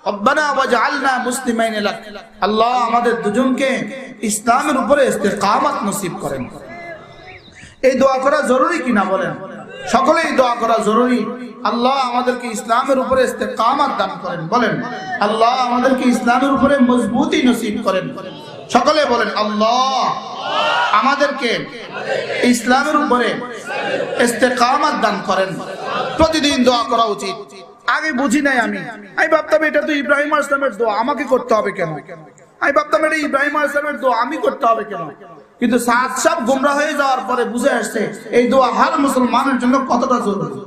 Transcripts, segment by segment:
রব্বানা ওয়াজআলনা মুসলিমাইন লাক, আল্লাহ আমাদের দুজনকে ইসলামের উপরে ইস্তেকামত নসিব করেন। এই দোয়া করা জরুরি কিনা বলেন? সকলেই দোয়া করা জরুরি। আল্লাহ আমাদেরকে ইসলামের উপরে ইস্তেকামত দান করেন, বলেন আল্লাহ আমাদেরকে ইসলামের উপরে মজবুতি নসিব করেন। সকলে বলেন আল্লাহ আমাদেরকে ইসলামের উপরে ইস্তেকামত দান করেন। প্রতিদিন দোয়া করা উচিত। আগে বুঝি নাই, আমি ভাবতাম এটা তো ইব্রাহিম আলাইহিস সালামের দোয়া, আমাকে করতে হবে কেন? আমি ভাবতাম এটা ইব্রাহিম আলাইহিস সালামের দোয়া, আমি করতে হবে কেন? কিন্তু সব গোমরা হয়ে যাওয়ার পরে বুঝে আসছে এই দোয়া হর মুসলমানের জন্য কতটা জরুরি।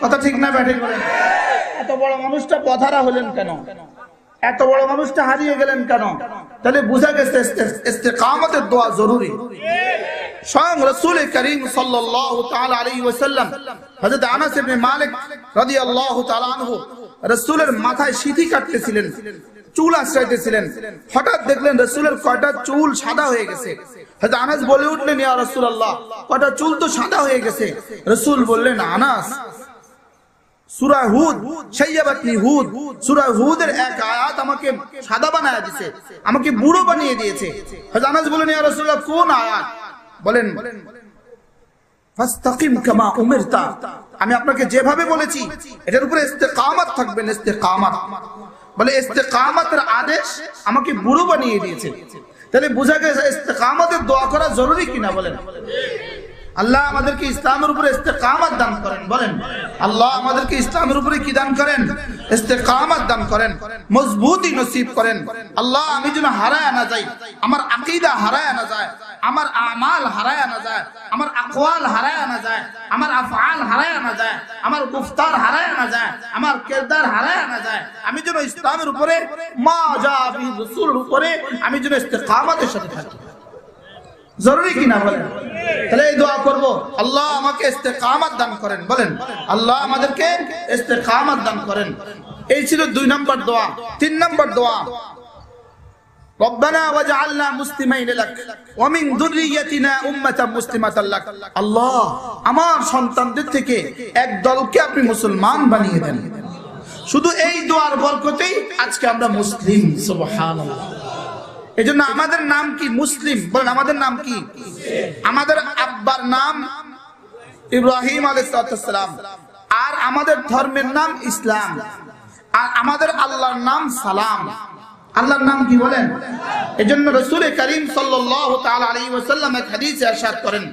কথা ঠিক না ব্যাঠিক বলেন? এত বড় মানুষটা পথারা হলেন কেন? এত বড় মানুষটা হারিয়ে গেলেন কেন? তাহলে বুঝা গেছে ইস্তেকামতের দোয়া জরুরি। স্বয়ং রাসূল করিম সাল্লাল্লাহু তাআলা আলাইহি ওয়াসাল্লাম হযরত আনাস ইবনে মালিক রাদিয়াল্লাহু তাআলা আনহু রাসূলের মাথায় সিঁথি কাটতেছিলেন, চুল আঁচড়াইতেছিলেন। হঠাৎ দেখলেন রাসূলের কয়টা চুল সাদা হয়ে গেছে। হযরত আনাস বলে উঠলেন, ইয়া রাসূলুল্লাহ, কয়টা চুল তো সাদা হয়ে গেছে। রাসূল বললেন, আনাস, সূরা হুদ, শাইয়াবাতনি হুদ, সূরা হুদের এক আয়াত আমাকে সাদা বানায় দিয়েছে, আমাকে বুড়ো বানিয়ে দিয়েছে। হযরত আনাস বলেন, ইয়া রাসূলুল্লাহ, কোন আয়াত? বলেন ফাস্তাকিম কামা উমিরতা, আমি আপনাকে যেভাবে বলেছি এটার উপরে ইস্তেকামত থাকবেন। ইস্তেকামত বলে ইস্তেকামতের আদেশ আমাকে বুড়ো বানিয়ে দিয়েছে। তাহলে বোঝা গেছে ইস্তেকামতের দোয়া করা জরুরি কিনা বলেন? আল্লাহ আমাদেরকে ইসলামের উপরে ইস্তেকামত দান করেন, বলেন আল্লাহ আমাদেরকে ইসলামের উপরে কি দান করেন? ইস্তেকামত দান করেন, মজবুতি নসিব করেন। আল্লাহ আমি যেন হারায় না যাই, আমার আকীদা হারায় না যায়, আমার আমাল হারায় না যায়, আমার আকওয়াল হারায় না যায়, আমার আফআল হারায় না যায়, আমার গুফতার হারায় না যায়, আমার কিরদার হারায় না যায়। আমি যেন ইসলামের উপরে মা জা বি রাসূলের উপরে আমি যেন ইস্তেকামতের সাথে থাকি। জরুরি কিনা বলেন? তাহলে এই দোয়া করব, আল্লাহ আমাকে ইস্তেকামত দান করেন, বলেন আল্লাহ আমাদেরকে ইস্তেকামত দান করেন। এই ছিল 2 নম্বর দোয়া। 3 নম্বর দোয়া, রব্বানা ওয়াজআলনা মুসলিমাইন লাক ওয়া মিন যুররিয়াতিনা উম্মাতান মুসলিমাতান লাক, আল্লাহ আমার সন্তানদের থেকে এক দলকে আপনি মুসলমান বানিয়ে দেন। শুধু এই দোয়ার বরকতেই আজকে আমরা মুসলিম। সুবহানাল্লাহ। এজন্য আমাদের নাম কি? মুসলিম। বলেন আমাদের নাম কি? আমাদের আব্বার নাম ইব্রাহিম আলাইহিস সালাম, আর আমাদের ধর্মের নাম ইসলাম, আর আমাদের আল্লাহর নাম সালাম। আল্লাহর নাম কি বলেন? এজন্য রাসূল করিম সাল্লাল্লাহু তাআলা আলাইহি ওয়াসাল্লাম এক হাদিসে ইরশাদ করেন,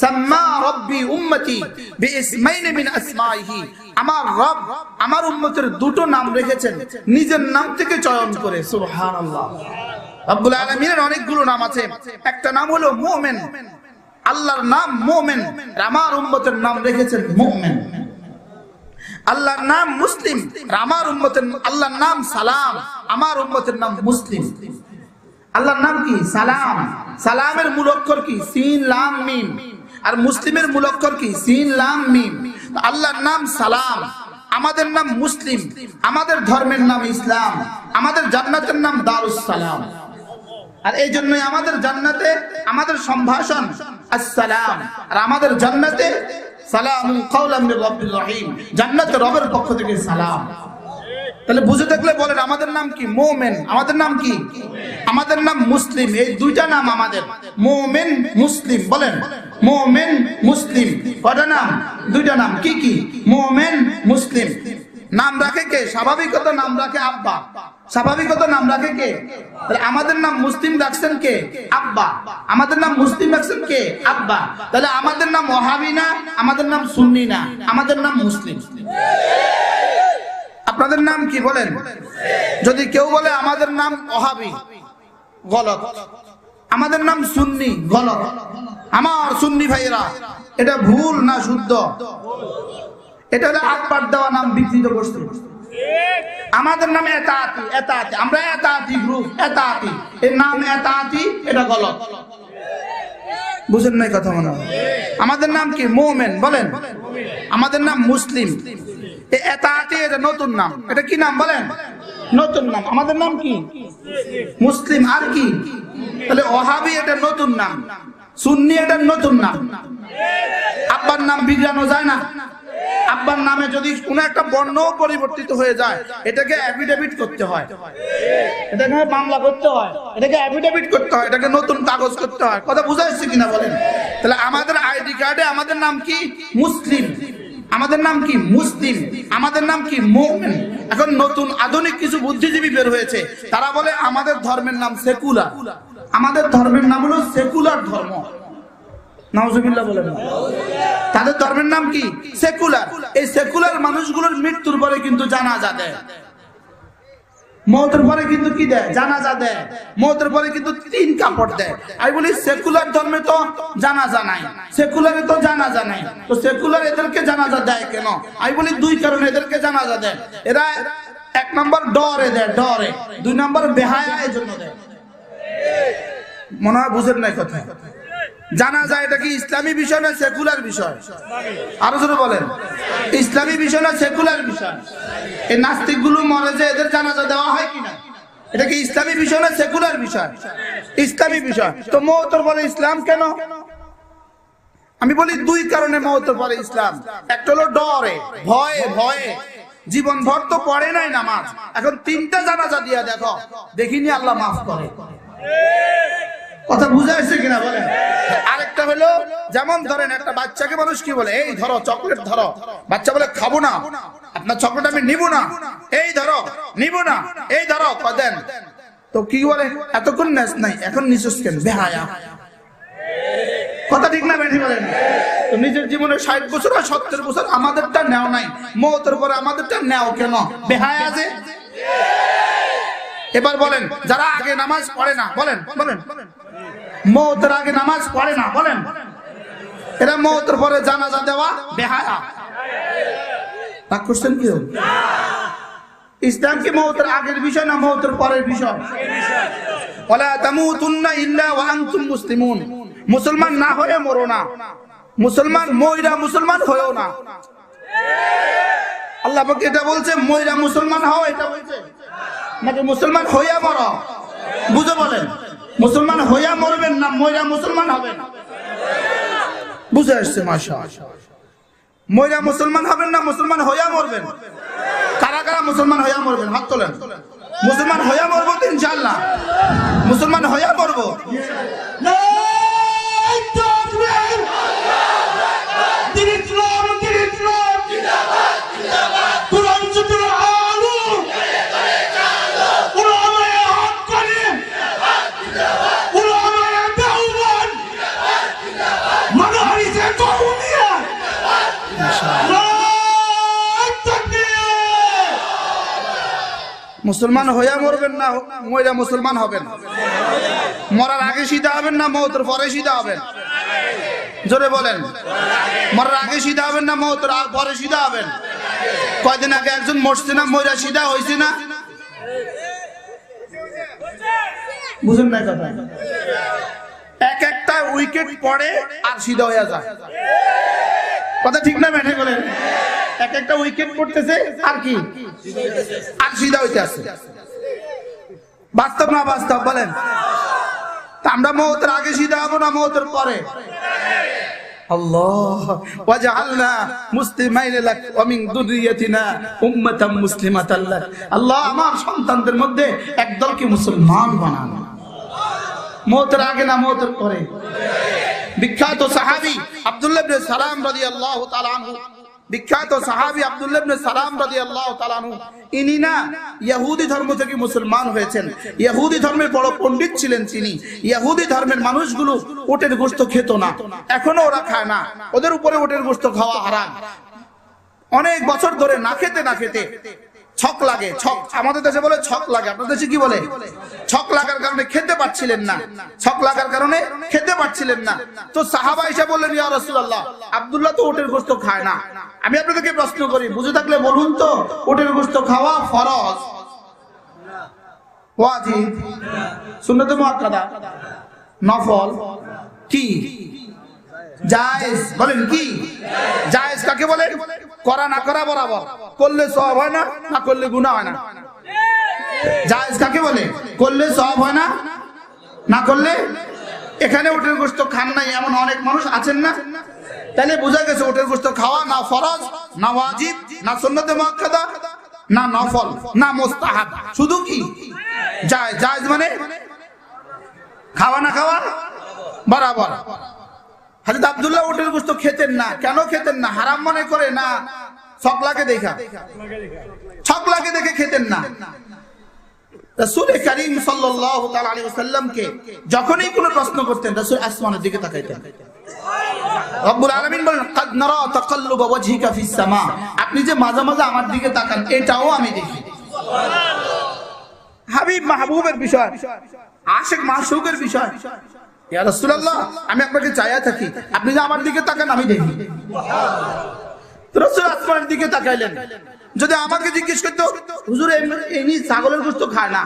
সাম্মা রাব্বি উম্মতি বিইসমাইন মিন আসমাইহি, আমার রব আমার উম্মতের 2টো নাম রেখেছেন নিজের নাম থেকে চয়ন করে। সুবহানাল্লাহ। রব্বুল আলামিনের অনেকগুলো নাম আছে। একটা নাম হলো মুমিন, আল্লাহর নাম মুমিন, আমার উম্মতের নাম রেখেছেন মুমিন। আল্লাহর নাম মুসলিম, আমার উম্মতের আল্লাহর নাম সালাম, আমার উম্মতের নাম মুসলিম। আল্লাহর নাম কি? সালাম। সালামের মূল অক্ষর কি? সিন লাম মিম। আর মুসলিমের মূল অক্ষর কি? সিন লাম মিম। আল্লাহর নাম সালাম, আমাদের নাম মুসলিম, আমাদের ধর্মের নাম ইসলাম, আমাদের জান্নাতের নাম দারুস সালাম। আর এই জন্যই আমাদের জান্নাতে আমাদের সম্ভাষণ আসসালাম, আর আমাদের জান্নাতে সালামুন কাওলাম মির রাব্বির রহিম, জান্নাতে রবের পক্ষ থেকে সালাম। তাহলে বুঝে থাকলে বলেন আমাদের নাম কি? মুমিন। আমাদের নাম কি? আমাদের নাম মুসলিম। এই 2টা নাম আমাদের, মুমিন মুসলিম। বলেন মুমিন মুসলিম। কয়টা নাম? 2টা নাম। কি কি? মুমিন মুসলিম। নাম রাখে কে? স্বাভাবিকত নাম রাখে আব্বা। স্বাভাবিকত নাম রাখে কে? আমাদের নাম মুসলিম রাখছেন কে? আব্বা। আমাদের নাম মুসলিম রাখছেন কে? আব্বা। তাহলে আমাদের নাম ওয়াহাবি না, আমাদের নাম সুন্নি না, আমাদের নাম মুসলিম। আপনাদের নাম কি বলেন? যদি কেউ বলে আমাদের নাম ওয়াহাবি, গলত। আমাদের নাম সুন্নি, গলত। আমার সুন্নি ভাইরা, এটা ভুল না শুদ্ধ? এটা হলো আব্বার দেওয়া নাম বিকৃত করছে। আমাদের নাম এতাআতি, এতাআতি, আমরা এতাআতি গ্রুপ, এতাআতি। এর নাম এতাআতি, এটা গলত। বুঝেন নাই কথা মনে হয়? আমাদের নাম কি? মুমিন। বলেন আমাদের নাম মুসলিম। এতাআতি এটা নতুন নাম। এটা কি নাম বলেন? নতুন নাম। আমাদের নাম কি? মুসলিম। আর কি? তাহলে ওয়াহাবি এটা নতুন নাম, সুন্নি এটা নতুন নাম। আব্বার নাম বিগড়ানো যায় না? আব্বার নামে যদি কোনো একটা বর্ণ পরিবর্তিত হয়ে যায়, এটাকে অ্যাফিডেভিট করতে হয়, এটাকে মামলা করতে হয়, এটাকে অ্যাফিডেভিট করতে হয়, এটাকে নতুন কাগজ করতে হয়। কথা বুঝা যাচ্ছে কিনা বলেন? তাহলে আমাদের আইডি কার্ডে আমাদের নাম কি? মুসলিম। আমাদের নাম কি? মুসলিম। আমাদের নাম কি? মুমিন। এখন নতুন আধুনিক কিছু বুদ্ধিজীবী বের হয়েছে, তারা বলে আমাদের ধর্মের নাম সেকুলার। আমাদের ধর্মের নাম হলো সেকুলার ধর্ম। নাউজুবিল্লাহ বলেন না। তাদের ধর্মের নাম কি? সেকুলার। এই সেকুলার মানুষগুলোর মৃত্যুর পরে কিন্তু জানাজা দেয়, মওতের পরে কিন্তু কি দেয়? জানাজা দেয়। মওতের পরে কিন্তু 3 কাপড় দেয়। আমি বলি সেকুলার ধর্মে তো জানাজা নাই, সেকুলারে তো জানাজা নাই, তো সেকুলার এদেরকে জানাজা দেয় কেন? আমি বলি 2 কারণে এদেরকে জানাজা দেয়। এরা 1 নম্বর ডরে দেয়, ডরে। 2 নম্বর বেহায়ার জন্য দেয়। মনে হয় বুঝেন নাই কথা। জানাজা এটা কি ইসলামী বিষয় না সেকুলার বিষয়? আরো জোরে বলেন, ইসলামী বিষয় না সেকুলার বিষয়? এই নাস্তিক গুলো মরে যে এদের জানাজা দেওয়া হয় কিনা, এটা কি ইসলামী বিষয় না সেকুলার বিষয়? ইসলামী বিষয়। তো মওতের পরে ইসলাম কেন? আমি বলি 2 কারণে মওতের পরে ইসলাম। একটা হলো ডরে, ভয়ে, ভয়ে জীবন ভর তো পড়ে নাই নামাজ, এখন 3টা জানাজা দিয়া দেখো, দেখিনি আল্লাহ মাফ করে। কথা বুঝা যাচ্ছে কিনা বলেন? আরেকটা হলো, যেমন ধরেন একটা বাচ্চাকে মানুষ কি বলে? এই ধরো চকলেট ধরো। বাচ্চা বলে খাবো না, আপনার চকলেট আমি নিব না। এই ধরো, নিব না। এই ধরো, দেন। তো কি বলে? এতক্ষণ নেস নাই, এখন নিচুস কেন? বেহায়া। কথা ঠিক না বেঠি বলেন? তো নিজের জীবনে 60 বছর আর 70 বছর আমাদেরটা নেও নাই, মওতের পরে আমাদেরটা নেও কেন? বেহায়া যে। এবার বলেন, যারা আগে নামাজ পড়ে না, বলেন বলেন, মওতের আগে নামাজ পড়ে না, বলেন, এরা মওতের পরে জানাজা দেওয়া বেহায়া। রাগ করছেন কি? ইসলাম কি মওতের আগের বিষয় না মওতের পরের বিষয়? ওয়ালা তামুতুন্না ইল্লা ওয়া আনতুম মুসলিমুন। মুসলমান না হয়ে মরো না, মুসলমান মইরা মুসলমান হয়েও না। আল্লাহ পাক এটা বলছে, মইরা মুসলমান হও, এটা বলছে নাকি মুসলমান হইয়া মরো? বুঝে বলেন, মুসলমান হইয়া মরবেন না মইরা মুসলমান হবেন? বুঝে আসছে? মাশাআল্লাহ। মইরা মুসলমান হবেন না মুসলমান হইয়া মরবেন? কারা কারা মুসলমান হইয়া মরবেন? হাত তোলেন। মুসলমান হইয়া মরবো তো ইনশাআল্লাহ, মুসলমান হইয়া মরবো। মুসলমান হইয়া মরবেন না মইরা মুসলমান হবেন? মরার আগে সিধা হবেন না মওতের পরে সিধা হবেন? জোরে বলেন। মরার আগে সিধা হবেন না মওতের পরে সিধা হবেন? কয়দিন আগে একজন মরছে না, মইরা সিধা হইছে না? বুঝুন না কথা। এক একটা উইকেট পড়ে আর সিধা হয়ে যায়। কথা ঠিক না বেঠে বলেন? এক একটা উইকেট পড়তেছে আর কি, আর সিধা হইতে আছে। বাস্তব না বাস্তব বলেন? তা আমরা মওতের আগে সিধা হবো না মওতের পরে? আল্লাহ ওয়াজআলনা মুসলিমাইন লাক ওয়া মিন যুররিয়াতিনা উম্মাতাম মুসলিমাতান লাক। আল্লাহ আমার সন্তানদের মধ্যে একদলকে মুসলমান বানান। মওতের আগে না মওতের পরে? বিখ্যাত সাহাবী আব্দুল্লাহ ইবনে সালাম রাদিয়াল্লাহু তাআলা আনহু, বিখ্যাত সাহাবী আব্দুল্লাহ ইবনে সালাম রাদিয়াল্লাহু তাআলা আনহু, ইনি না ইহুদি ধর্ম থেকে মুসলমান হয়েছেন। ইহুদি ধর্মের বড় পণ্ডিত ছিলেন তিনি। ইহুদি ধর্মের মানুষগুলো ওটের গোশত খেত না, এখনো ওরা খায় না, ওদের উপরে ওটের গোশত খাওয়া হারাম। অনেক বছর ধরে না খেতে না খেতে ছক লাগে, ছক আমাদের দেশে বলে ছক লাগে, আপনাদের দেশে কি বলে? ছক লাগার কারণে খেতে পারছিলেন না, ছক লাগার কারণে খেতে পারছিলেন না। তো সাহাবা এসে বললেন, ইয়া রাসূলুল্লাহ, আব্দুল্লাহ তো ওটের গোশত খায় না। আমি আপনাদেরকে প্রশ্ন করি, বুঝে থাকলে বলুন তো, ওটের গোশত খাওয়া ফরজ, ওয়াজিব, সুন্নাত মুআক্কাদা, নফল, কি জায়েজ? বলেন কি জায়েজ কাকে বলে? করা না করা বরাবর, করলে সওয়াব হয় না, না করলে গুনাহ হয় না। জায়েজ কাকে বলে? করলে সওয়াব হয় না, না করলে। এখানে উটের গোশত খান নাই এমন অনেক মানুষ আছেন না? তাহলে বোঝা গেছে উটের গোশত খাওয়া না ফরজ, না ওয়াজিব, না সুন্নতে মুআক্কাদা, না নফল, না মুস্তাহাব, শুধু কি জায়েজ। জায়েজ মানে খাওয়া না খাওয়া বরাবর। হযরত আব্দুল্লাহ উটের গোশত খেতেন না। কেন খেতেন না? হারাম মনে করে না ছকলাকে দেখা, ছকলাকে দেখে খেতেন না। রাসূল করিম সাল্লাল্লাহু তাআলা আলাইহি ওয়াসাল্লামকে যখনই কোনো প্রশ্ন করতেন রাসূল আসমানের দিকে তাকাইতেন। রব্বুল আলামিন বলেন ক্বাদ নারা তাকাল্লুবা ওয়াজহিকা ফিস সামা, আপনি যে মাঝে মাঝে আমার দিকে তাকান এটাও আমি দেখি। হাবিব মাহবুবের বিষয়, আশিক মাশউকের বিষয়। ইয়া রাসূলুল্লাহ, আমি আপনাকে চাইয়া থাকি, আপনি যে আমার দিকে তাকান আমি দেখি। রাসূল আসমানের দিকে তাকাইলেন। যদি আমাকে জিজ্ঞেস করতো হুজুর এমনি ছাগলের গোশত খায় না,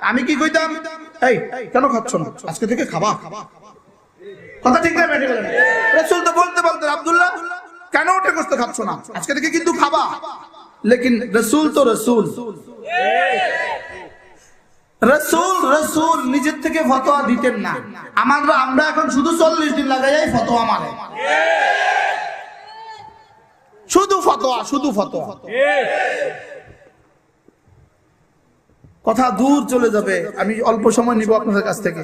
আমি কি কইতাম? এই কেন খাচ্ছ না? আজকে থেকে খাবা। কথা ঠিক না বেঠে বলেন? রাসূল তো বলতে বলতেন আব্দুল্লাহ কেন উটের গোশত খাচ্ছ না? আজকে থেকে কিন্তু খাবা। লেকিন রাসূল তো রাসূল, রাসূল রাসূল নিজের থেকে ফতোয়া দিতেন না। আমরা এখন শুধু 40 দিন লাগাই ফতোয়া মানে, শুধু ফতোয়া, শুধু ফতোয়া। কথা দূর চলে যাবে, আমি অল্প সময় নিব আপনাদের কাছ থেকে।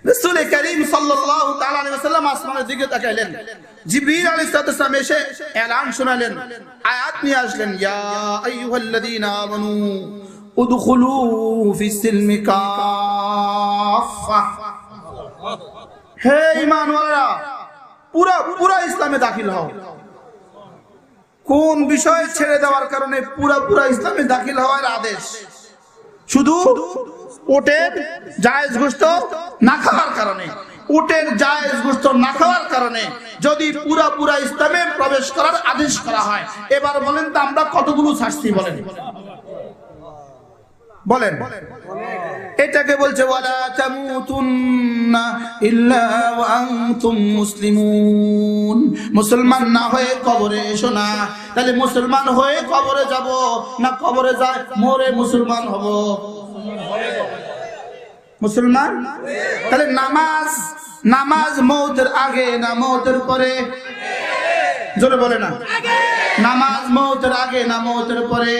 রাসূল করিম সাল্লাল্লাহু তাআলা আলাইহি ওয়াসাল্লাম আসমানের দিকে তাকাইলেন। জিবরিল আলাইহিস সালাম এসে এলান শোনালেন, আয়াত নিয়ে আসলেন, ইয়া আইয়ুহাল্লাযীনা আমানু উদখুলু ফিস সিলমি কাফা। হে ঈমানওয়ালারা, পুরা পুরা ইসলামে দাখিল হও। কোন বিষয় ছেড়ে দেওয়ার কারণে পুরা ইসলামে দাখিল হওয়ার আদেশ? শুধু উটের জায়েজ গোশত না খাওয়ার কারণে, উটের জায়েজ গোশত না খাওয়ার কারণে যদি পুরা ইসলামে প্রবেশ করার আদেশ করা হয়, এবার বলেন তো আমরা কতগুলো শাস্তি বলেন? বলেন। এটাকে বলছে ওয়ালা তামুতুন্না ইল্লা ওয়া আনতুম মুসলিমুন। মুসলমান না হয়ে কবরে এসো না। তাহলে মুসলমান হয়ে কবরে যাব না কবরে যায় মরে মুসলমান হব? মুসলমান। তাহলে নামাজ মওতের আগে না মওতের পরে? জোরে বলে না। নামাজ মওতের আগে না মওতের পরে?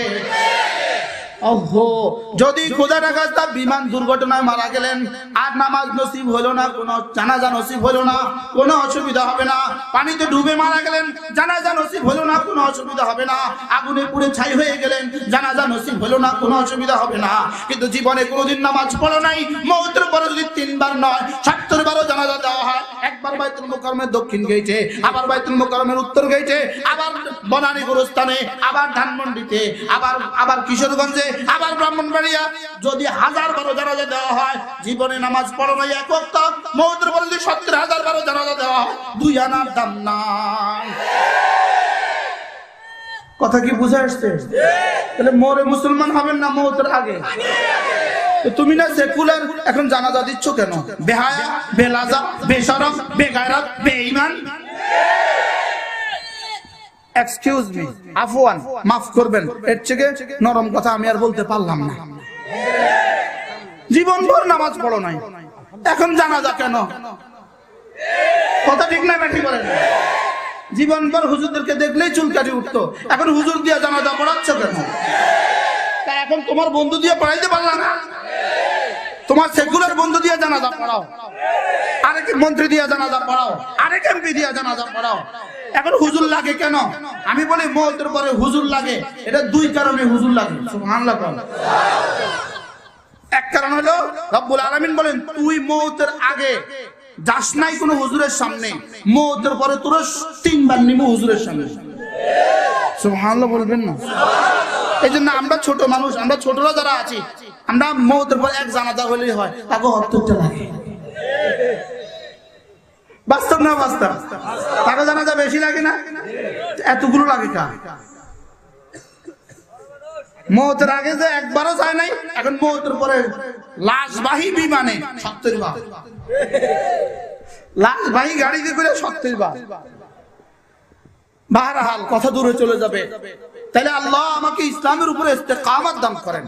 যদি খোদা না খাস্তা বিমান দুর্ঘটনায় মারা গেলেন আর নামাজ নসিব হলো না, কোন জানাজা নসিব হলো না, কোনো অসুবিধা হবে না। পানিতে ডুবে মারা গেলেন, জানাজা নসিব হলো না, কোনো অসুবিধা হবে না। আগুনে পুড়ে ছাই হয়ে গেলেন, জানাজা নসিব হলো না, কোনো অসুবিধা হবে না। কিন্তু জীবনে কোনোদিন নামাজ পড়ো নাই, মওতের পরে যদি 3 বার নয় 70 বারও জানাজা দেওয়া হয়, একবার বাইতুল মুকাররমের দক্ষিণ গেটে, আবার বাইতুল মুকাররমের উত্তর গেটে, আবার বনানী গোরস্থানে, আবার ধানমন্ডিতে, আবার কিশোরগঞ্জে, আবার ব্রাহ্মণবাড়িয়া, যদি 1000 বারও জানাজা দেওয়া হয়, জীবনে নামাজ পড়ো নাই এক ওয়াক্ত, মওতের পরে যদি 70,000 বারও জানাজা দেওয়া হয়, 2 আনার দাম নাই। কথা কি বুঝে আসছে? তাহলে মরে মুসলমান হবেন না মওতের আগে? তুমি না সেকুলার, এখন জানাজা দিচ্ছ কেন? বেহায়া, বেলাজা, বেশরম, বেগায়রত, বেঈমান। এক্সকিউজ মি, আফওয়ান, মাফ করবেন, এর থেকে নরম কথা আমি আর বলতে পারলাম না। জীবনভর নামাজ পড়ো নাই, এখন জানাজা কেন? কথা ঠিক না ব্যাটি বলেন? জীবনভর হুজুরদেরকে দেখলেই চুলকাটি উঠতো, এখন হুজুর দিয়ে জানাজা পড়াচ্ছ কেন? তা এখন তোমার বন্ধু দিয়ে পড়াইতে পারলা না? তোমার সেকুলার বন্ধু দিয়ে জানাজা পড়াও, আরেক মন্ত্রী দিয়ে জানাজা পড়াও, আরেক এমপি দিয়ে জানাজা পড়াও। এখন হুজুর লাগে কেন? আমি বলি মওতের পরে হুজুর লাগে, এটা 2 কারণে হুজুর লাগে। সুবহানাল্লাহ। এক কারণ হলো রব্বুল আলামিন বলেন, তুই মওতের আগে যাস নাই কোন হুজুরের সামনে, মওতের পরে তোর 3 বার নিমু হুজুরের সামনে। সুবহানাল্লাহ বলবেন না? এই জন্য আমরা ছোট মানুষ, আমরা ছোটরা যারা আছি, আমরা মওতের পর এক জানাজা হলেই হয়, তাকে 70টা লাগে। বাস্তব না বাস্তব? তাকে জানাজা বেশি লাগে না? এতগুলো লাগে কা? মওতের আগে যে একবারও যায় নাই, এখন মওতের পরে লাশবাহী বিমানে 70 বার, লাশবাহী গাড়িতে করে 70 বার। বাহরহাল কথা দূরে চলে যাবে। তাহলে আল্লাহ আমাকে ইসলামের উপরে ইস্তেকামত দান করেন।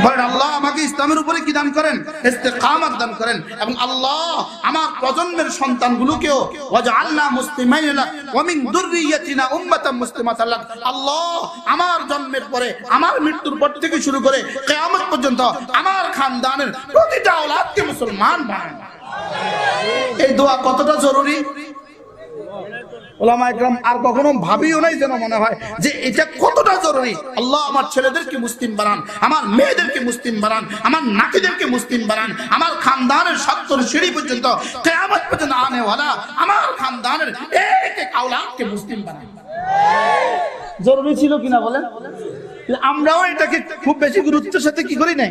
বলেন আল্লাহ আমাকে ইসলামের উপরে কি দান করেন? ইস্তেকামত দান করেন। এবং আল্লাহ আমার প্রজন্মের সন্তানগুলোকেও ওয়াজআলনা মুসলিমাইন লাক ওয়া মিন যুররিয়াতিনা উম্মাতান মুসলিমাতান লাক, আল্লাহ আমার জন্মের পরে, আমার মৃত্যুর পর থেকে শুরু করে কিয়ামত পর্যন্ত আমার খানদানের প্রতিটা আওলাদকে মুসলমান বানান। এই দোয়া কতটা জরুরি ওলামা ইকরাম আর কখনো ভাবিও নাই যেন মনে হয় যে এটা কতটা জরুরি। আল্লাহ আমার ছেলেদেরকে মুসলিম বানান, আমার মেয়েদেরকে মুসলিম বানান, আমার নাতিদেরকে মুসলিম বানান, আমার খানদানের 70 সিঁড়ি পর্যন্ত কিয়ামত পর্যন্ত আনে ওয়ালা আমার খানদানের এক এক আওলাদকে মুসলিম বানান। জরুরি ছিল কিনা বলেন? আমরাও এটাকে খুব বেশি গুরুত্বের সাথে কি করি নাই।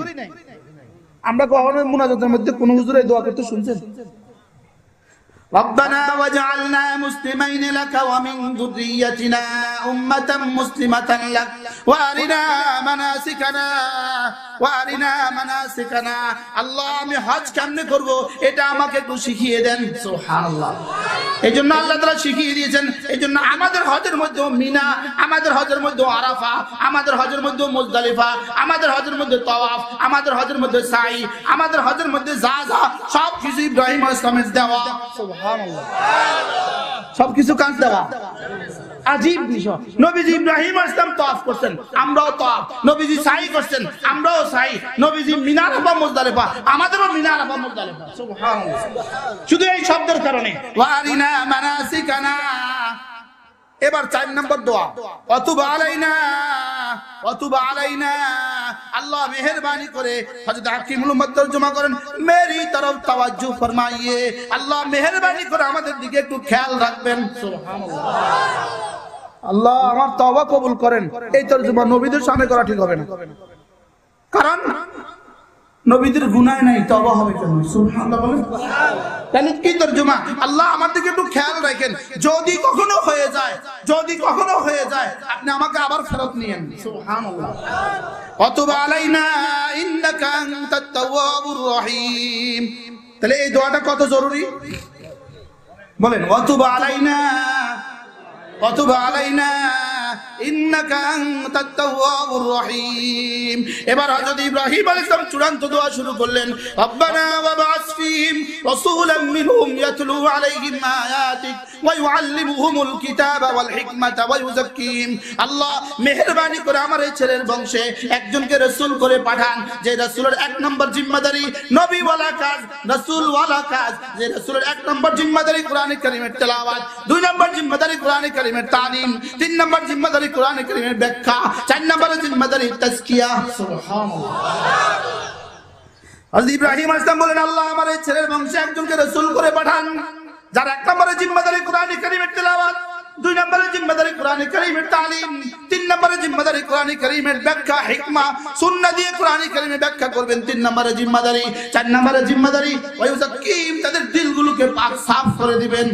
আমরা কখনো মুনাজাতের মধ্যে কোন হুজুর এই দোয়া করতে শুনছেন? ربنا واجعلنا مسلمين لك ومن ذريتنا أمة مسلمة لك وأرنا مناسكنا আল্লাহ আমি হজ কেমনে করব এটা আমাকে একটু শিখিয়ে দেন। সুবহানাল্লাহ। এইজন্য আল্লাহ তাআলা শিখিয়ে দিয়েছেন। এইজন্য আমাদের হজের মধ্যে মিনা, আমাদের হজের মধ্যে আরাফা, আমাদের হজের মধ্যে মুজদালিফা, আমাদের হজের মধ্যে তাওয়াফ, আমাদের হজের মধ্যে সাই, আমাদের হজের মধ্যে যা সব কিছু ইব্রাহিম আলাইহিস সালামের দেওয়া। সুবহানাল্লাহ। সবকিছু কাজ দেওয়া। আজীব বিষয়। নবীজি ইব্রাহিম আলাইহিস সালাম তাওয়াফ করতেন, আমরাও তাওয়াফ। নবীজি সাই করতেন, আমরাও সাই। নবীজি মিনা আরাফা মুজদালিফা, আমাদেরও মিনা আরাফা মুজদালিফা। সুবহানাল্লাহ। শুধু এই শব্দের কারণে ওয়ারিনা মানাসিকানা। এবার 4 নম্বর দোয়া, ওয়াতুব আলাইনা আল্লাহ মেহেরবানি করে হযরত হাকিমুল উম্মত তরজমা করেন, মেরি তরফ তাওয়াজ্জু ফরমাইয়ে, আল্লাহ মেহেরবানি করে আমাদের দিকে একটু খেয়াল রাখবেন। সুবহানাল্লাহ। আল্লাহ আমার তওবা কবুল করেন। এই তরজমা নবীদের সামনে করা ঠিক হবে না, কারণ নবীদের গুনাহ নাই, তওবা হবে কেন? সুবহানাল্লাহ বলেন। তাহলে কি তরজমা? আল্লাহ আমার দিকে একটু খেয়াল রাখেন, যদি কখনো হয়ে যায় আপনি আমাকে আবার ফেরত নিয়েন। সুবহানাল্লাহ। ওয়াতুব আলাইনা ইন্নাকা আনতাত তাওয়াবুর রহিম। তাহলে এই দোয়াটা কত জরুরি বলেন? ওয়াতুব আলাইনা ইন্নাকা আনতাত তাওয়াবুর রহিম। এবার হযরত ইব্রাহিম আলাইহিস সালাম চূড়ান্ত দোয়া শুরু করলেন, রব্বানা ওয়াবআস ফীহিম রাসূলাম মিনহুম ইয়াতলু আলাইহিম আয়াতিক ওয়া ইউআল্লিমুহুমুল কিতাবা ওয়াল হিকমাতা ওয়া ইউযাক্কিহিম। আল্লাহ মেহেরবানি করে আমার এই ছেলের বংশে একজনকে রাসূল করে পাঠান, যে রাসূলের 1 নম্বর জিম্মাদারি নবী ওয়ালা কাজ, রাসূল ওয়ালা কাজ। যে রাসূলের 1 নম্বর জিম্মাদারি কোরআনে কারীমের তেলাওয়াত, 2 নম্বর জিম্মাদারি কোরআনে কারীমের তালিম, 3 নম্বর জিম্মাদারি কোরআনে কারীমের ব্যাখ্যা, 4 নম্বর জিম্মাদারি তাজকিয়া। সুবহানাল্লাহ। হযরত ইব্রাহিম আলাইহিস সালাম বলেন, আল্লাহ আমার এই ছেলের বংশে একজনকে রাসূল করে পাঠান, যার 1 নম্বরে জিম্মাদারি কোরআনে কারীমের তেলাওয়াত, 2 নম্বরে জিম্মাদারি কোরআনে কারীমের তালিম, 3 নম্বরে জিম্মাদারি কোরআনে কারীমের ব্যাখ্যা, হিকমা, সুন্নাহ দিয়ে কোরআনে কারীমের ব্যাখ্যা করবেন, 3 নম্বরে জিম্মাদারি, 4 নম্বরে জিম্মাদারি ওয়া ইউযাক্কিহিম, তাদের দিলগুলোকে পাক সাফ করে দিবেন।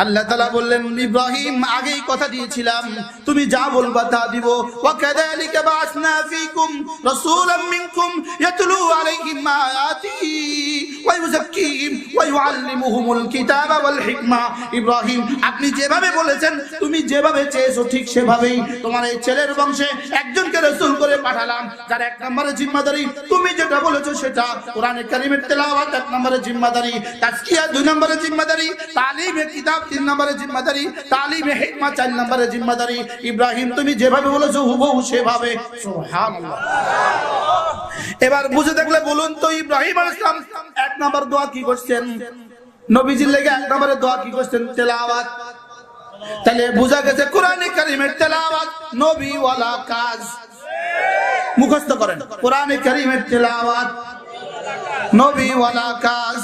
আল্লাহ তাআলা বললেন, ইব্রাহিম আগেই কথা দিয়েছিলাম, তুমি যা বলবা তা দিব। ওয়া কাযালিকা বা'সনা ফীকুম রাসূলাম মিনকুম ইয়াতলু আলাইহিম আয়াতি ওয়া ইউযাক্কিহিম ওয়া ইউআল্লিমুহুমুল কিতাবা ওয়াল হিকমা। ইব্রাহিম আপনি যেভাবে বলেছেন, তুমি যেভাবে চেয়েছো ঠিক সেভাবেই তোমার এই ছেলের বংশে একজনকে রাসূল করে পাঠালাম, যার 1 নম্বরে জিম্মাদারি তুমি যেটা বলেছো সেটা, কোরআনে কারীমের তেলাওয়াত 1 নম্বরে জিম্মাদারি, তাজকিয়া 2 নম্বরে জিম্মাদারি, তালিমে কিতাব 3 নম্বরে জিম্মাদারি, তালিমে হিকমা 4 নম্বরে জিম্মাদারি। ইব্রাহিম তুমি যেভাবে বলেছো হুবহু সেভাবে। সুবহানাল্লাহ। এবার বুঝে দেখলে বলুন তো, ইব্রাহিম আলাইহিস সালাম 1 নম্বর দোয়া কি করছেন? নবীজির লেগে 1 নম্বরে দোয়া কি করছেন? তেলাওয়াত। তাহলে বোঝা গেছে কোরআনে কারীমের তেলাওয়াত নবী ওয়ালা কাজ। মুখস্থ করেন, কোরআনে কারীমের তেলাওয়াত নবী ওয়ালা কাজ,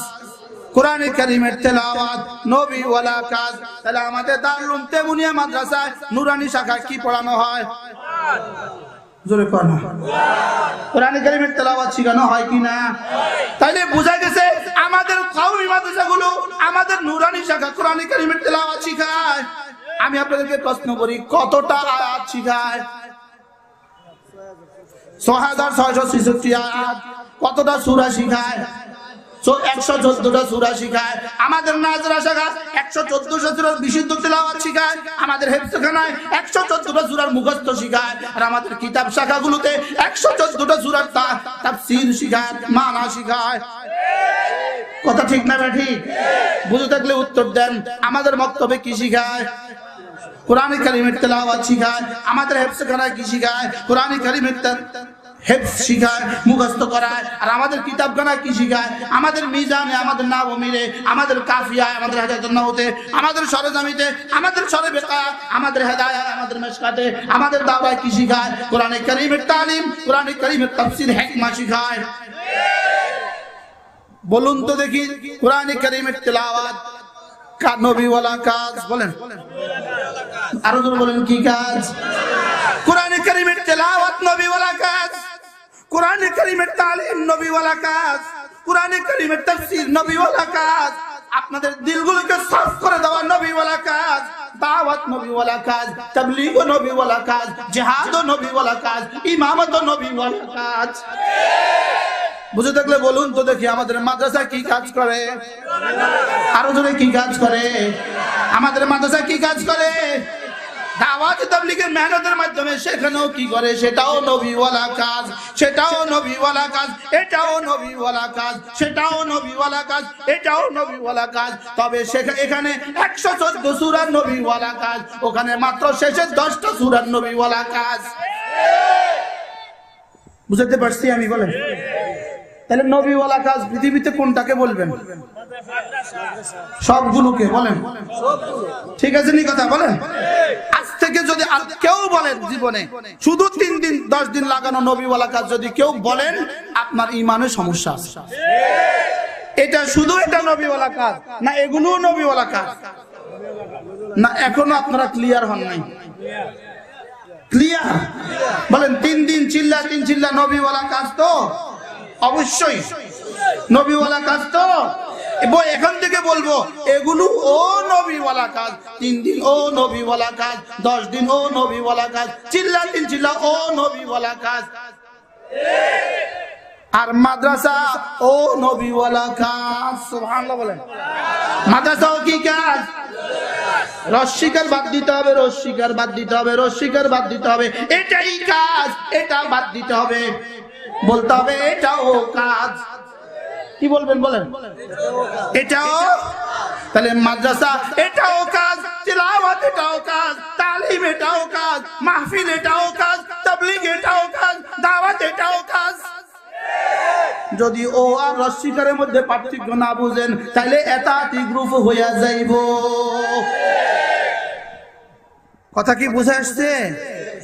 কোরআনে কারীমের তেলাওয়াত নবী ওয়ালা কাজ। তাহলে আমাদের দারুল তেমুনিয়া মাদ্রাসায় নুরানি শাখায় কি পড়ানো হয়? জোরে কোন কোরআনে কারীমের তেলাওয়াত শেখানো হয় কি না? তাইলে বোঝা গেছে আমাদের কওমি মাদ্রাসাগুলো, আমাদের নুরানি শাখা কোরআনে কারীমের তেলাওয়াত শেখায়। আমি আপনাদেরকে প্রশ্ন করি, কতটা আয়াত শেখায়? 6666 আয়াত। কতটা সূরা শেখায়? 114টা সূরা শিখায়। আমাদের নাজরা শাখা 114টা সূরার বিশুদ্ধ তেলাওয়াত শিখায়। আমাদের হেফজখানায় 114টা সূরার মুখস্থ শিখায়। আর আমাদের কিতাব শাখাগুলোতে 114টা সূরার তাফসীর শিখায়, মানা শিখায়। কথা ঠিক না ঠিক? বুঝে থাকলে উত্তর দেন। আমাদের বক্তব্যে কি শিখায়? কোরআন কারীমের তেলাওয়াত শিখায়। আমাদের হেফজখানায় কি শিখায়? কোরআন কারীমের হেফজ শিখায়, মুখস্থ করায়। আর আমাদের কিতাবখানায় কি শিখায়? আমাদের মিজানে, আমাদের নাওমীরে, আমাদের কাফিয়ায়, আমাদের হাজাতুন নাহতে, আমাদের সরজামিতে, আমাদের সরে বেকায়া, আমাদের হেদায়াত, আমাদের মিশকাতে, আমাদের দাওয়ায় কি শিখায়? কোরআন কারীমের তালিম, কোরআন কারীমের তাফসীর, হিকমা শিখায়। বলুন তো দেখি, কোরআন কারীমের তেলাওয়াত নবীওয়ালা কাজ, বলেন আরো জোরে বলেন, কি কাজ? কোরআন কারীমের তেলাওয়াত নবীওয়ালা কাজ, কোরআন কারীমের তালিম নবীওয়ালা কাজ, কোরআন কারীমের তাফসীর নবীওয়ালা কাজ, আপনাদের দিলগুলোকে সাফ করে দেওয়া নবীওয়ালা কাজ, দাওয়াত নবীওয়ালা কাজ, তাবলীগ নবীওয়ালা কাজ, জিহাদ নবীওয়ালা কাজ, ইমামত নবীওয়ালা কাজ। বুঝে থাকলে বলুন তো দেখি, আমাদের মাদ্রাসা কি কাজ করে? আরো জোরে, কি কাজ করে? আমাদের মাদ্রাসা কি কাজ করে? দাওয়াত তাবলীগের মেহনতের মাধ্যমে সেখানেও কি করে? সেটাও নবীওয়ালা কাজ, সেটাও নবীওয়ালা কাজ, এটাও নবীওয়ালা কাজ, সেটাও নবীওয়ালা কাজ, এটাও নবীওয়ালা কাজ। তবে এখানে 114 সূরার নবীওয়ালা কাজ, ওখানে মাত্র শেষের 10টা সূরার নবীওয়ালা কাজ। বুঝতে পারছি আমি? বলেন তাহলে নবীওয়ালা কাজ পৃথিবীতে কোনটাকে বলবেন? সবগুলোকে বলেন। ঠিক আছে নি কথা? বলেন আজ থেকে যদি আর কেউ বলেন জীবনে শুধু 3 দিন 10 দিন লাগানো নবীওয়ালা কাজ যদি কেউ বলেন, আপনার ঈমানের সমস্যা আছে। এটা শুধু এটা নবীওয়ালা কাজ না, এগুলো নবীওয়ালা কাজ না? এখনো আপনারা ক্লিয়ার হন নাই? ক্লিয়ার? বলেন 3 দিন চিল্লা 3 চিল্লা নবীওয়ালা কাজ তো? অবশ্যই নবীওয়ালা কাজ তো। এখন থেকে বলবো এগুলো ও নবীওয়ালা কাজ। 3 দিন ও নবীওয়ালা কাজ, 10 দিন ও নবীওয়ালা কাজ, চিল্লা 3 চিল্লা ও নবীওয়ালা কাজ। আর মাদ্রাসা ও নবীওয়ালা কাজ। সুবহানাল্লাহ বলেন। মাদ্রাসাও কি কাজ? রস্বীকার বাদ দিতে হবে, রস্বীকার বাদ দিতে হবে, রস্বীকার বাদ দিতে হবে। এটাই কাজ, এটা বাদ দিতে হবে। বলতে হবে এটাও কাজ। কি বলবেন? বলেন এটাও। তাহলে মাদ্রাসা এটাও কাজ, তিলাওয়াত এটাও কাজ, তালিম এটাও কাজ, মাহফিল এটাও কাজ, তাবলীগ এটাও কাজ, দাওয়াত এটাও কাজ। যদি ও আর রস্বীকারের মধ্যে পার্থক্য না বুঝেন, তাহলে এতাতি গ্রুপ হইয়া যাইব। কথা কি বুঝে আসছে?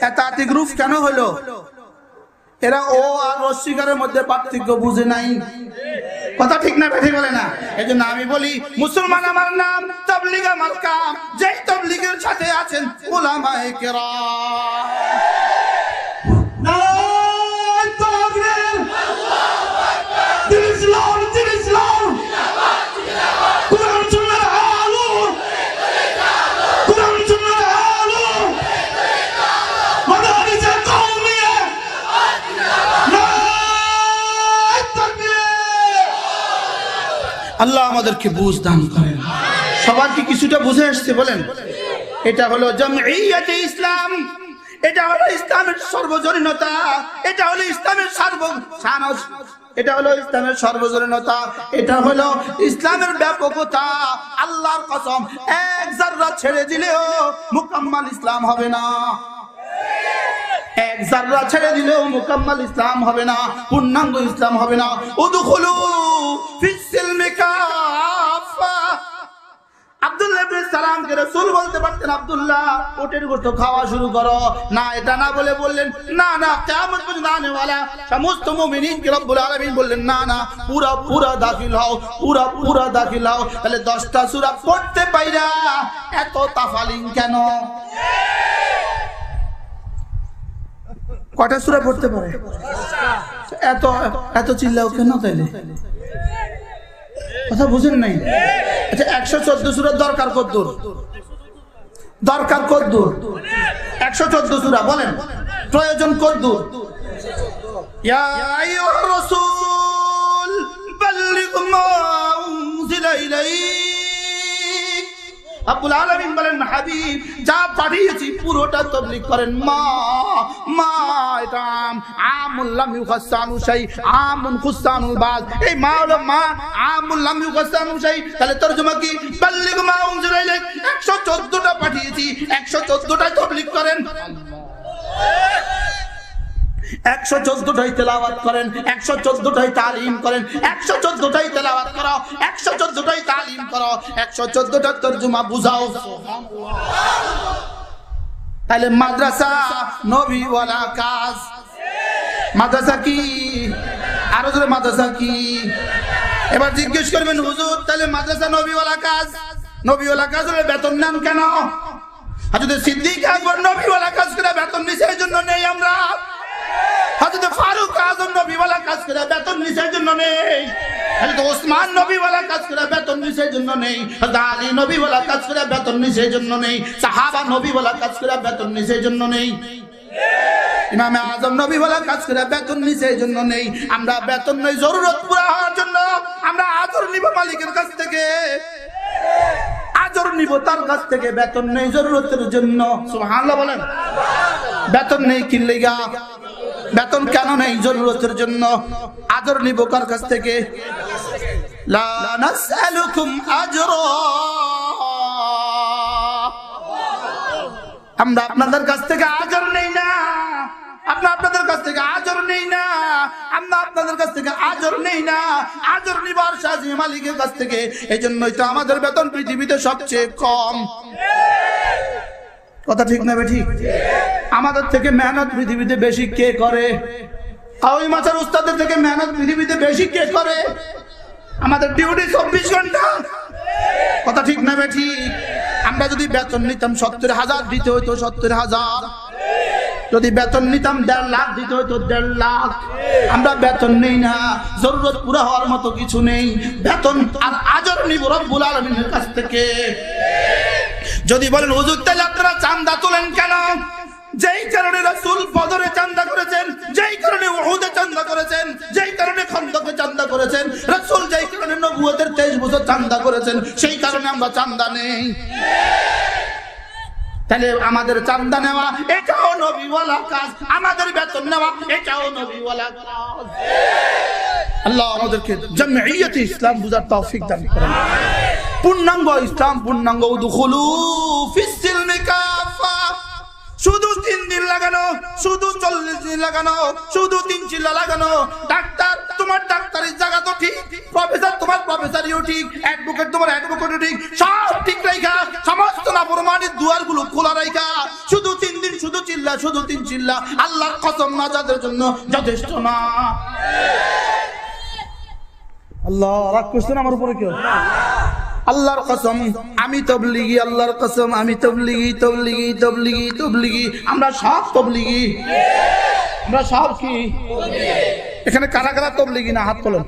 এতাতি গ্রুপ কেন হলো? এরা ও আর রস্বীকারের মধ্যে পার্থক্য বুঝে নাই। কথা ঠিক না ঠিক বলে না? এই জন্য আমি বলি মুসলমান আমার নাম, তাবলীগ আমার কাম। যেই তাবলীগের সাথে আছেন উলামায়ে কেরাম। নারায়ে তাকবীর, আল্লাহু আকবার, দিন ইসলাম, দিন ইসলাম, জিন্দাবাদ, জিন্দাবাদ, কোরআন সুন্নাহর আলো, কোরআন সুন্নাহর আলো, মাদারিস কওমিয়া, আল্লাহ আমাদেরকে বুঝ দান করেন। সবার কি কিছুটা বুঝে আসছে? বলেন এটা হলো জামঈয়াতে ইসলাম, এটা হলো ইসলামের সর্বজনীনতা, এটা হলো ইসলামের এটা হলো ইসলামের সর্বজনীনতা, এটা হলো ইসলামের ব্যাপকতা। আল্লাহর কসম, এক যারা ছেড়ে দিলেও মুকাম্মাল ইসলাম হবে না। এক যারা ছেড়ে দিলেও মুকাম্মাল ইসলাম হবে না, পূর্ণাঙ্গ ইসলাম হবে না। উদখুলু ফিস সিলমি কাফা। আব্দুল্লাহ ইবনে সালামকে রাসূল বলতে পারতেন, আব্দুল্লাহ ওটের গোশত খাওয়া শুরু করো না। এটা না বলে বললেন না না, কিয়ামত পর্যন্ত আনে ওয়ালা সমস্ত মুমিনকে রব্বুল আলামিন বললেন না না, পুরা পুরা দাখিল হও, পুরা পুরা দাখিল হও। তাহলে 10টা সূরা পড়তে পাইরা এত তাফালিং কেন? কয়টা সূরা পড়তে পারে? এত এত চিল্লাও কেন তাইলে? কথা বুঝেন নাই? আচ্ছা 114 সূরার দরকার কতদূর? দরকার কতদূর? 114 সূরা বলেন, প্রয়োজন কতদূর? ইয়া আইয়ুর রাসূল বাল্লিগ মা উনজিলা ইলাইক। আব্বুল আলামিন বলেন হাবিব যা পাঠিয়েছি পুরোটা তাবলীগ করেন। মা মা এটা আমুল লাম ইউখাসানু শাই আমুন খুসানুল বাদ। এই মা হলো মা, আমুল লাম ইউখাসানু শাই। তাহলে তরজমা কি? বাল্লিগ মা উনজিলা ইলাইক। 114টা পাঠিয়েছি, 114টাই তাবলীগ করেন। 114টাই তেলাওয়াত করেন, 114টাই তালিম করেন, 114টাই তেলাওয়াত করো, 114টাই তালিম করো, 114টা তরজমা বুঝাও। তাহলে মাদ্রাসা নবীওয়ালা কাজ। মাদ্রাসা কি? আরো জোরে মাদ্রাসা কি? এবার জিজ্ঞেস করবেন হুজুর তাহলে মাদ্রাসা নবীওয়ালা কাজ, নবীওয়ালা কাজ হলে বেতন নেন কেন? হযরত সিদ্দিক আকবর নবীওয়ালা কাজ করে বেতন নিছে এই জন্য নেই আমরা। হযরত ফারুক আযম নবীওয়ালা কাজ করে বেতন নিছে এই জন্য নেই। হযরত ওসমান নবীওয়ালা কাজ করে বেতন নিছে এই জন্য নেই। হযরত আলী নবীওয়ালা কাজ করে বেতন নিছে এই জন্য নেই। সাহাবা নবীওয়ালা কাজ করে বেতন নিছে এই জন্য নেই। ইমাম আযম নবীওয়ালা কাজ করে বেতন নিছে এই জন্য নেই। আমরা বেতন নেই জরুরত পুরা হওয়ার জন্য। আমরা আদর নিব মালিকের কাছ থেকে, আদর নিব তার কাছ থেকে, বেতন নেই জরুরতের জন্য। সুবহানাল্লাহ বলেন। বেতন নেই কি লাগা? বেতন কেন নেই? জরুরতের জন্য। আদর নিব কার কাছ থেকে? লা নাসআলুকুম আজরা। আমরা আপনাদের কাছ থেকে আজর নেই না, আমরা আপনাদের কাছ থেকে আজর নেই না, আমরা আপনাদের কাছ থেকে আজর নেই না। আজর নিবার সাজি মালিকের কাছ থেকে। এই জন্যই তো আমাদের বেতন পৃথিবীতে সবচেয়ে কম। কথা ঠিক না ঠিক? আমাদের থেকে মেহনত পৃথিবীতে বেশি কে করে? ওই মাছের উস্তাদের থেকে মেহনত পৃথিবীতে বেশি কে করে? আমাদের ডিউটি 24 ঘন্টা। কথা ঠিক না ঠিক? আমরা যদি বেতন নিতাম 70,000 দিতে হইতো 70,000। যদি বেতন নিতাম 1.5 লাখ দিতে হইতো 1.5 লাখ। আমরা বেতন নেই না, জরুরত পুরা হওয়ার মতো কিছু নেই। বেতন আর আজর নিব রব্বুল আলামিনের কাছ থেকে। যদি বলেন হুজুর তাহলে আপনারা চাঁদা তোলেন কেন? যেই কারণে রাসূল বদরে চাঁদা করেছেন, যেই কারণে উহুদে চাঁদা করেছেন, যেই কারণে খন্দকে চাঁদা করেছেন, রাসূল যেই কারণে নবুয়তের 23 বছর চাঁদা করেছেন, সেই কারণে আমরা চাঁদা নেই। তাহলে আমাদের চাঁদা নেওয়া এটাও নবীওয়ালা কাজ, আমাদের বেতন নেওয়া এটাও নবীওয়ালা কাজ। আল্লাহ আমাদেরকে জামিয়াতে ইসলাম বুঝার তৌফিক দান করেন। পূর্ণাঙ্গ ইসলাম, পূর্ণাঙ্গ উদখুলু ফিস সিলমি কাফা। শুধু 3 দিন লাগানো, শুধু 40 দিন লাগানো, শুধু 3 চিল্লা লাগানো। ডাক্তার তোমার ডাক্তারের জায়গা তো ঠিক, প্রফেসর তোমার প্রফেসরিও ঠিক, অ্যাডভোকেট তোমার অ্যাডভোকেটও ঠিক, সব ঠিক রাইখা সমস্ত নাফরমানির দুয়ারগুলো খোলা রাইখা শুধু 3 দিন শুধু চিল্লা, শুধু 3 চিল্লা। আল্লাহর কসম নাজাতের জন্য যথেষ্ট না। আল্লাহ রাগ করছেন আমার উপরে কেউ? আল্লাহর কসম আমি তাবলীগী, আল্লাহর কসম আমি তাবলীগী, তাবলীগী, তাবলীগী, তাবলীগী। আমরা সব তাবলীগী। আমরা সব কি? এখানে কারা কারা তাবলীগী না হাত তোলেন।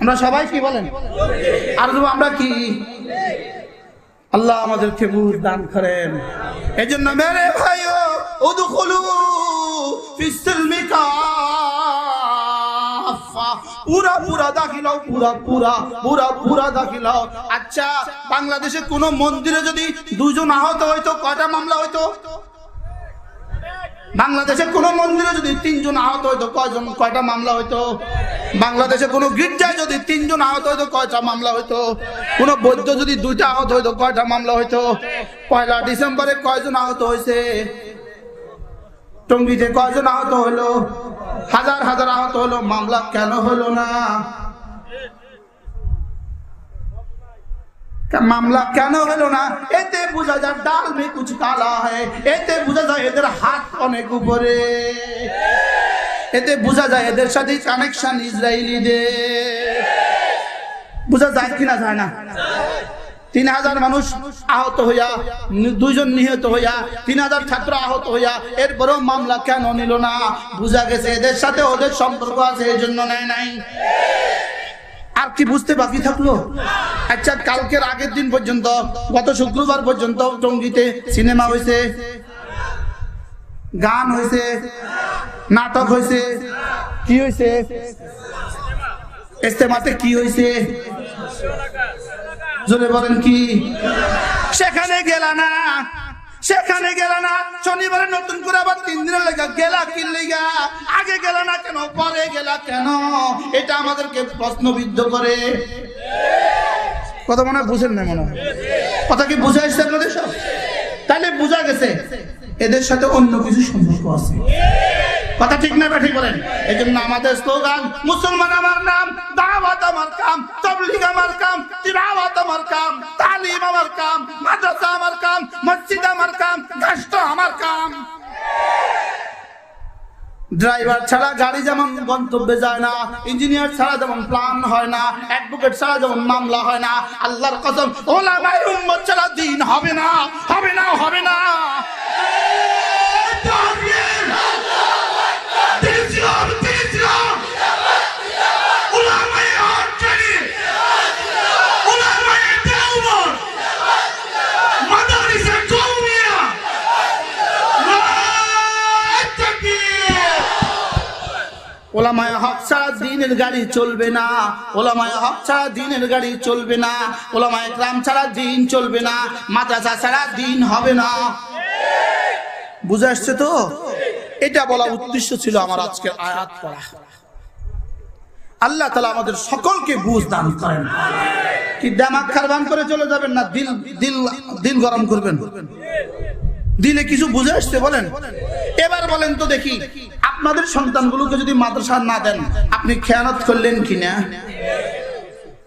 আমরা সবাই কি বলেন? আর আমরা কি? আল্লাহ আমাদেরকে বুঝ দান করেন। এজন্য মেরে ভাইও উদখুলু ফিস সিলমি কাফা। পুরা পুরা দাখিল হও, পুরা পুরা পুরা পুরা দাখিল হও। আচ্ছা বাংলাদেশে কোন মন্দিরে যদি 2 জন আহত হইতো কয়টা মামলা হইতো? বাংলাদেশে কোন মন্দিরে যদি 3 জন আহত হইতো কয়টা মামলা হইতো? বাংলাদেশে কোন গির্জায় যদি 3 জন আহত হইতো কয়টা মামলা হইতো? কোন বৌদ্ধ যদি 2টা আহত হইতো কয়টা মামলা হইতো? 1 ডিসেম্বরে কয়জন আহত হয়েছে? টঙ্গীতে কয়জন আহত হলো? হাজার হাজার আহত হলো, মামলা কেন হলো না? মামলা কেন হলো না? এতে বোঝা যায় ডাল মে কুছ কালা হয়, এতে বোঝা যায় এদের হাত অনেক উপরে, এতে বোঝা যায় এদের সাথে কানেকশন ইসরায়েলিদের। বোঝা যায় কিনা যায় না? 3000 মানুষ আহত হইয়া, 2 জন নিহত হইয়া, 3000 ছাত্র আহত হইয়া, এরপরেও মামলা কেন নিল না? বোঝা গেছে এদের সাথে ওদের সম্পর্ক আছে, এই জন্য নেয় নাই। আর কি বুঝতে বাকি থাকলো? আচ্ছা কালকের আগের দিন পর্যন্ত, গত শুক্রবার পর্যন্ত টঙ্গীতে সিনেমা হয়েছে, গান হয়েছে, নাটক হয়েছে, কি হয়েছে? ইজতেমাতে কি হয়েছে? জোরে বলেন কি? সেখানে গেলা না, সেখানে গেল না। শনিবারে নতুন করে আবার 3 দিনের লেগা গেলা কি লেগা? আগে গেল না কেন, পরে গেলা কেন? এটা আমাদেরকে প্রশ্নবিদ্ধ করে। কথা মনে হয় বুঝেন না, মনে হয় কথা কি বুঝে আসছে আপনাদের সব? তাহলে বোঝা গেছে এদের সাথে অন্য কিছু সম্পর্ক আছে। কথা ঠিক না ঠিক বলেন? এই জন্য আমাদের স্লোগান মুসলমান আমার নাম, দাওয়াত আমার কাম, তাবলীগ আমার কাম, তিলাওয়াত আমার কাম, তালিম আমার কাম, মাদ্রাসা আমার কাম, মসজিদ আমার কাম, রাষ্ট্র আমার কাম। ড্রাইভার ছাড়া গাড়ি যেমন গন্তব্যে যায় না, ইঞ্জিনিয়ার ছাড়া যেমন প্ল্যান হয় না, অ্যাডভোকেট ছাড়া যেমন মামলা হয় না, আল্লাহর কসম ওলামায়ে উম্মত ছাড়া দ্বীন হবে না, হবে না, হবে না। ওলামায়ে হক ছাড়া দ্বীনের গাড়ি চলবে না, ওলামায়ে হক ছাড়া দ্বীনের গাড়ি চলবে না, ওলামায়ে কেরাম ছাড়া দ্বীন চলবে না, মাদ্রাসা ছাড়া দ্বীন হবে না। বুঝে আসছে তো? এটা বলা উদ্দেশ্য ছিল আমার আজকের আয়াত পড়া। আল্লাহ তাআলা আমাদের সকলকে বুঝ দান করেন। কি দিমাগ খারবান করে চলে যাবেন না, দিল দিল দিল গরম করবেন? দিলে কিছু বুঝে আসছে বলেন? এবার বলেন তো দেখি, আপনাদের সন্তানগুলোকে যদি মাদ্রাসা না দেন, আপনি খেয়ানত করলেন কিনা?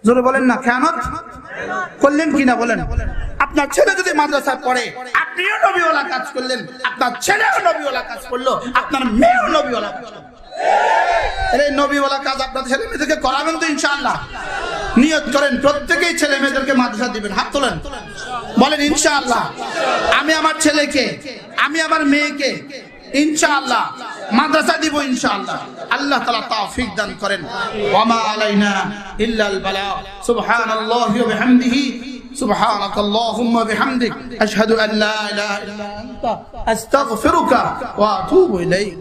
জোরে বলেন না, খেয়ানত করলেন কিনা বলেন? আপনার ছেলে যদি মাদ্রাসায় পড়ে, আপনিও নবীওয়ালা কাজ করলেন, আপনার ছেলেও নবীওয়ালা কাজ করলো, আপনার মেয়েও নবীওয়ালা কাজ করলো। এই নবীওয়ালা কাজ আপনার ছেলে মেয়েদেরকে করাবেন তো ইনশাআল্লাহ? নিয়ত করেন প্রত্যেকেই ছেলে মেয়েদেরকে মাদ্রাসা দিবেন। হাত তোলেন, বলেন ইনশাআল্লাহ। আমি আমার ছেলেকে, আমি আমার মেয়েকে ইনশাআল্লাহ মাদ্রাসা দিব ইনশাআল্লাহ। আল্লাহ তাআলা তৌফিক দান করেন। ওয়া মা আলাইনা ইল্লাল বালাগ। সুবহানাল্লাহি ওয়া বিহামদিহি, সুবহানাকাল্লাহুম্মা বিহামদিক, আশহাদু আন লা ইলাহা ইল্লা আনতা, আস্তাগফিরুকা ওয়া আতুবু ইলাইক।